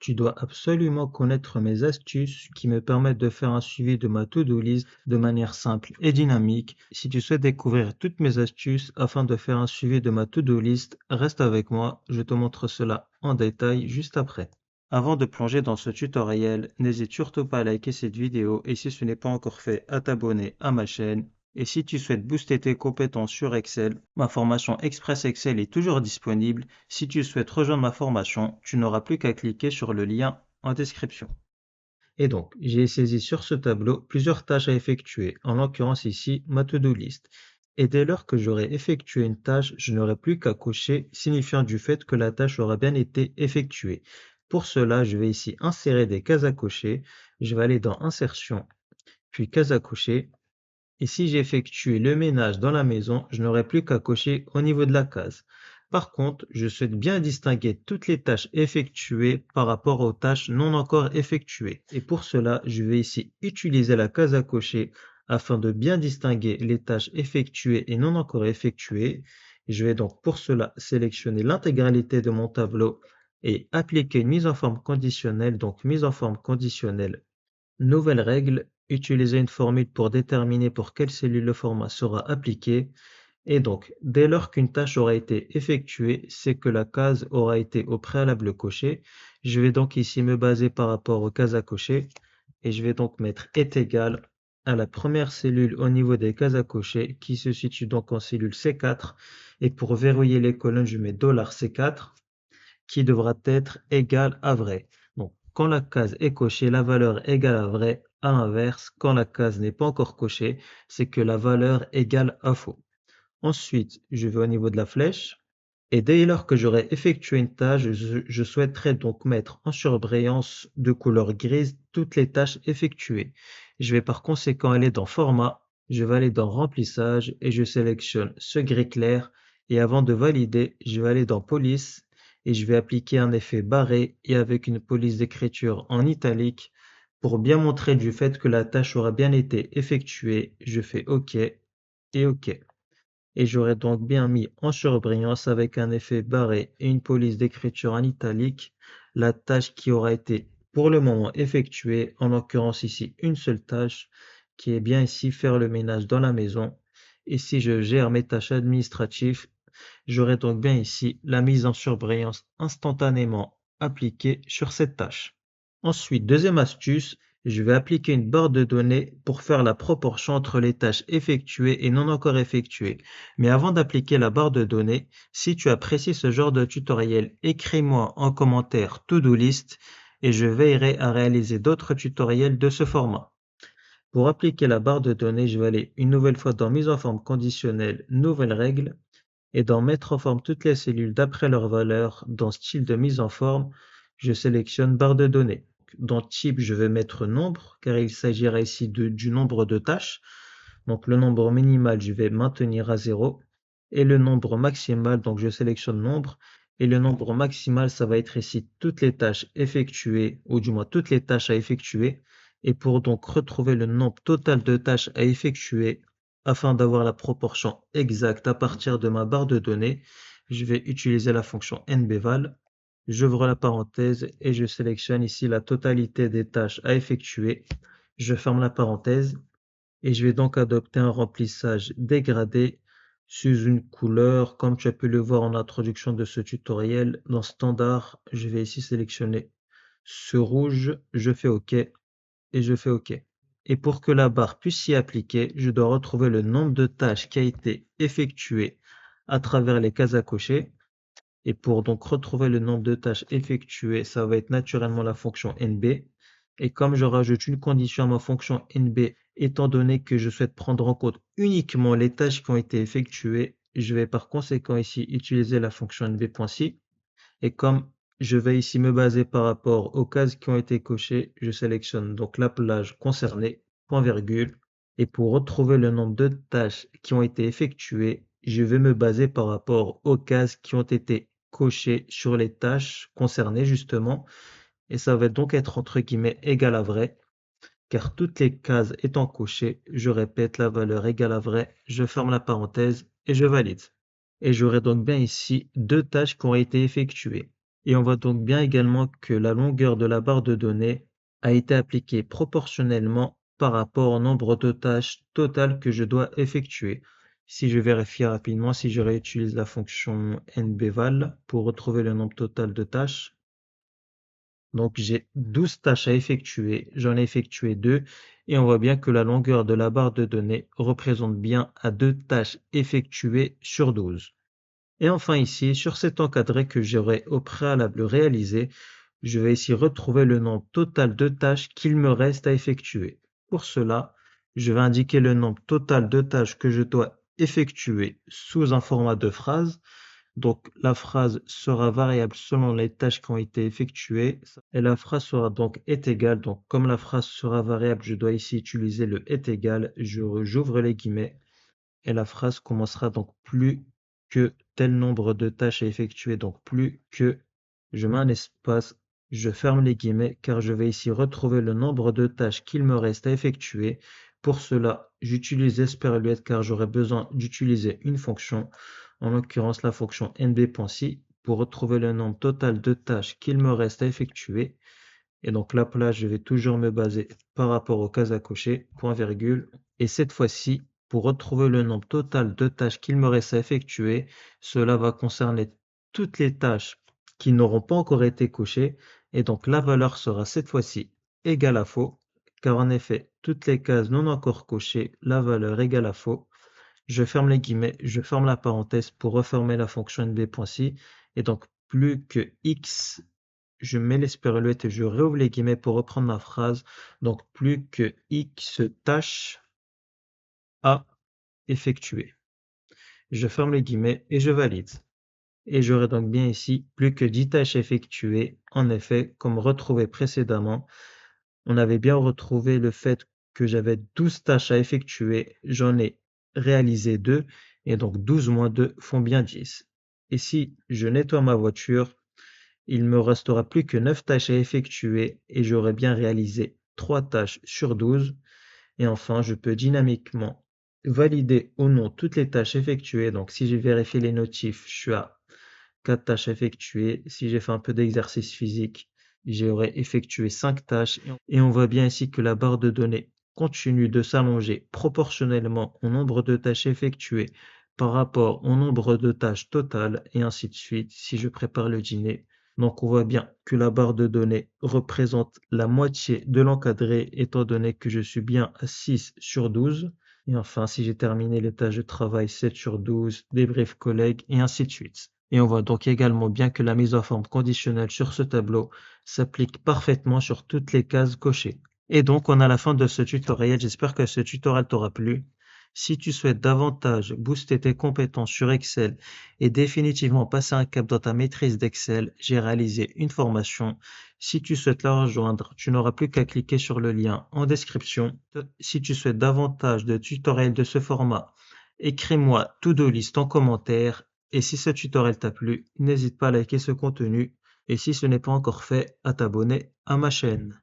Tu dois absolument connaître mes astuces qui me permettent de faire un suivi de ma to-do list de manière simple et dynamique. Si tu souhaites découvrir toutes mes astuces afin de faire un suivi de ma to-do list, reste avec moi, je te montre cela en détail juste après. Avant de plonger dans ce tutoriel, n'hésite surtout pas à liker cette vidéo et si ce n'est pas encore fait, à t'abonner à ma chaîne. Et si tu souhaites booster tes compétences sur Excel, ma formation Express Excel est toujours disponible. Si tu souhaites rejoindre ma formation, tu n'auras plus qu'à cliquer sur le lien en description. Et donc, j'ai saisi sur ce tableau plusieurs tâches à effectuer, en l'occurrence ici ma to-do list. Et dès lors que j'aurai effectué une tâche, je n'aurai plus qu'à cocher, signifiant du fait que la tâche aura bien été effectuée. Pour cela, je vais ici insérer des cases à cocher. Je vais aller dans Insertion, puis cases à cocher. Et si j'effectue le ménage dans la maison, je n'aurai plus qu'à cocher au niveau de la case. Par contre, je souhaite bien distinguer toutes les tâches effectuées par rapport aux tâches non encore effectuées. Et pour cela, je vais ici utiliser la case à cocher afin de bien distinguer les tâches effectuées et non encore effectuées. Je vais donc pour cela sélectionner l'intégralité de mon tableau et appliquer une mise en forme conditionnelle. Donc mise en forme conditionnelle. Nouvelle règle, utiliser une formule pour déterminer pour quelle cellule le format sera appliqué. Et donc, dès lors qu'une tâche aura été effectuée, c'est que la case aura été au préalable cochée. Je vais donc ici me baser par rapport aux cases à cocher. Et je vais donc mettre est égal à la première cellule au niveau des cases à cocher, qui se situe donc en cellule C4. Et pour verrouiller les colonnes, je mets $C4, qui devra être égal à vrai. Donc, quand la case est cochée, la valeur égale à vrai. À l'inverse, quand la case n'est pas encore cochée, c'est que la valeur égale à faux. Ensuite, je vais au niveau de la flèche. Et dès lors que j'aurai effectué une tâche, je souhaiterais donc mettre en surbrillance de couleur grise toutes les tâches effectuées. Je vais par conséquent aller dans Format, je vais aller dans Remplissage et je sélectionne ce gris clair. Et avant de valider, je vais aller dans Police et je vais appliquer un effet barré et avec une police d'écriture en italique pour bien montrer du fait que la tâche aura bien été effectuée. Je fais OK et OK. Et j'aurais donc bien mis en surbrillance avec un effet barré et une police d'écriture en italique la tâche qui aura été pour le moment effectuée, en l'occurrence ici une seule tâche, qui est bien ici faire le ménage dans la maison. Et si je gère mes tâches administratives, j'aurai donc bien ici la mise en surbrillance instantanément appliquée sur cette tâche. Ensuite, deuxième astuce, je vais appliquer une barre de données pour faire la proportion entre les tâches effectuées et non encore effectuées. Mais avant d'appliquer la barre de données, si tu apprécies ce genre de tutoriel, écris-moi en commentaire to-do list et je veillerai à réaliser d'autres tutoriels de ce format. Pour appliquer la barre de données, je vais aller une nouvelle fois dans mise en forme conditionnelle, nouvelle règle, et dans mettre en forme toutes les cellules d'après leur valeur, dans style de mise en forme, je sélectionne barre de données. Dans type, je vais mettre nombre, car il s'agira ici du nombre de tâches. Donc le nombre minimal, je vais maintenir à 0. Et le nombre maximal, donc je sélectionne nombre. Et le nombre maximal, ça va être ici toutes les tâches effectuées, ou du moins toutes les tâches à effectuer. Et pour donc retrouver le nombre total de tâches à effectuer, afin d'avoir la proportion exacte à partir de ma barre de données, je vais utiliser la fonction nbval. J'ouvre la parenthèse et je sélectionne ici la totalité des tâches à effectuer. Je ferme la parenthèse et je vais donc adopter un remplissage dégradé sous une couleur, comme tu as pu le voir en introduction de ce tutoriel. Dans Standard, je vais ici sélectionner ce rouge, je fais OK et je fais OK. Et pour que la barre puisse s'y appliquer, je dois retrouver le nombre de tâches qui a été effectué à travers les cases à cocher. Et pour donc retrouver le nombre de tâches effectuées, ça va être naturellement la fonction NB. Et comme je rajoute une condition à ma fonction NB, étant donné que je souhaite prendre en compte uniquement les tâches qui ont été effectuées, je vais par conséquent ici utiliser la fonction NB.si. Et comme je vais ici me baser par rapport aux cases qui ont été cochées, je sélectionne donc la plage concernée, point virgule. Et pour retrouver le nombre de tâches qui ont été effectuées, je vais me baser par rapport aux cases qui ont été cochées sur les tâches concernées justement. Et ça va donc être entre guillemets égal à vrai, car toutes les cases étant cochées, je répète la valeur égale à vrai, je ferme la parenthèse et je valide. Et j'aurai donc bien ici deux tâches qui ont été effectuées. Et on voit donc bien également que la longueur de la barre de données a été appliquée proportionnellement par rapport au nombre de tâches totales que je dois effectuer. Si je vérifie rapidement, si je réutilise la fonction nbval pour retrouver le nombre total de tâches, donc j'ai 12 tâches à effectuer, j'en ai effectué 2 et on voit bien que la longueur de la barre de données représente bien à 2 tâches effectuées sur 12. Et enfin ici, sur cet encadré que j'aurais au préalable réalisé, je vais ici retrouver le nombre total de tâches qu'il me reste à effectuer. Pour cela, je vais indiquer le nombre total de tâches que je dois effectuer sous un format de phrase. Donc la phrase sera variable selon les tâches qui ont été effectuées et la phrase sera donc est égale. Donc comme la phrase sera variable, je dois ici utiliser le est égal. J'ouvre les guillemets et la phrase commencera donc plus que tel nombre de tâches à effectuer. Donc plus que, je mets un espace, je ferme les guillemets car je vais ici retrouver le nombre de tâches qu'il me reste à effectuer. Pour cela, j'utilise SPRLUET car j'aurai besoin d'utiliser une fonction, en l'occurrence la fonction nb.si, pour retrouver le nombre total de tâches qu'il me reste à effectuer. Et donc là, je vais toujours me baser par rapport aux cases à cocher, point virgule. Et cette fois-ci, pour retrouver le nombre total de tâches qu'il me reste à effectuer, cela va concerner toutes les tâches qui n'auront pas encore été cochées. Et donc la valeur sera cette fois-ci égale à faux, car en effet, toutes les cases non encore cochées, la valeur égale à faux. Je ferme les guillemets, je ferme la parenthèse pour refermer la fonction nb.si. Et donc plus que x, je mets l'esperluette et je réouvre les guillemets pour reprendre ma phrase. Donc plus que X tâches à effectuer. Je ferme les guillemets et je valide. Et j'aurai donc bien ici plus que 10 tâches effectuées. En effet, comme retrouvé précédemment, on avait bien retrouvé le fait que j'avais 12 tâches à effectuer. J'en ai réalisé 2 et donc 12 moins 2 font bien 10. Et si je nettoie ma voiture, il me restera plus que 9 tâches à effectuer et j'aurai bien réalisé 3 tâches sur 12. Et enfin, je peux dynamiquement valider ou non toutes les tâches effectuées. Donc, si j'ai vérifié les notifs, je suis à 4 tâches effectuées. Si j'ai fait un peu d'exercice physique, j'aurai effectué 5 tâches. Et on voit bien ici que la barre de données continue de s'allonger proportionnellement au nombre de tâches effectuées par rapport au nombre de tâches totales et ainsi de suite si je prépare le dîner. Donc on voit bien que la barre de données représente la moitié de l'encadré étant donné que je suis bien à 6 sur 12. Et enfin, si j'ai terminé les tâches de travail 7 sur 12, débrief collègues et ainsi de suite. Et on voit donc également bien que la mise en forme conditionnelle sur ce tableau s'applique parfaitement sur toutes les cases cochées. Et donc, on a la fin de ce tutoriel. J'espère que ce tutoriel t'aura plu. Si tu souhaites davantage booster tes compétences sur Excel et définitivement passer un cap dans ta maîtrise d'Excel, j'ai réalisé une formation. Si tu souhaites la rejoindre, tu n'auras plus qu'à cliquer sur le lien en description. Si tu souhaites davantage de tutoriels de ce format, écris-moi to-do list en commentaire. Et si ce tutoriel t'a plu, n'hésite pas à liker ce contenu. Et si ce n'est pas encore fait, à t'abonner à ma chaîne.